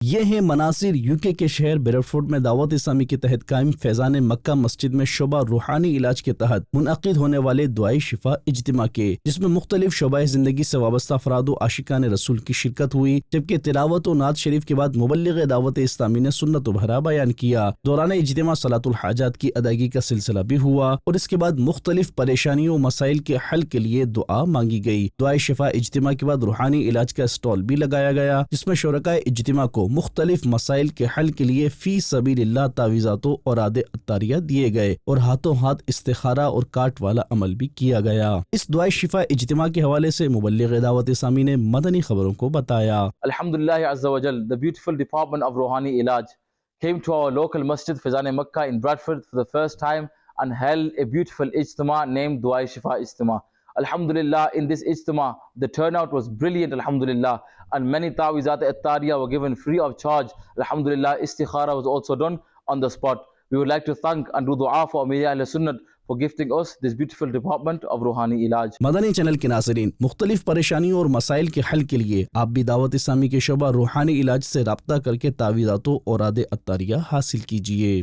ये हैं मनासिर यूके के शहर बेरफोर्ड में दावत इस्लामी के तहत कायम फैजान मक्का मस्जिद में शोबा रूहानी इलाज के तहत मुनअक़िद होने वाले दुआई शिफा इज्तिमा के, जिसमें मुख्तलिफ शोबाए जिंदगी से वाबस्ता अफराद व आशिकान रसूल की शिरकत हुई। जबकि तिलावत व नात शरीफ के बाद मुबल्लिग दावत इस्लामी ने सुन्नत भरा बयान किया। दौरान इज्तिमा सलातुल हाजात की अदायगी का सिलसिला भी हुआ और इसके बाद मुख्तलिफ परेशानियों मसाइल के हल के लिए दुआ मांगी गई। दुआई शिफा इज्तिमा के बाद रूहानी इलाज का स्टॉल भी लगाया गया, जिसमें शुरकाए इज्तिमा को मुख्तलिफ मसाइल के हल के लिए फी सबीलिल्लाह तावीज़ातों और आदे अत्तारिया दिए गए और हाथों हाथ इस्तिखारा और काट वाला अमल भी किया गया। इस दुआए शिफा इज्तिमा के हवाले से मुबल्लिग दावत इस्लामी ने मदनी खबरों को बताया। Alhamdulillah Azza wa Jal, the beautiful department of Rohani Ilaj came to our local masjid Fizan Makkah in Bradford for the first time and held a beautiful ijtima named Duai Shifa Ijtima. Alhamdulillah, in this ijtima, the turnout was brilliant, alhamdulillah, and many ta'wizat at-tariya were given free of charge. Alhamdulillah, istikhara was also done on the spot. We would like to thank and do dua for Amir Ahl-Sunnat for gifting us this beautiful department of Rohani Ilaj. Madani channel के नाज़रीन, मुख्तलिफ परेशानियों और मसाइल के हल के लिए आप भी दावत इस्लामी के शोबा रूहानी इलाज से रब्ता करके तावीज़ातों और आदे अत्तारिया हासिल कीजिए।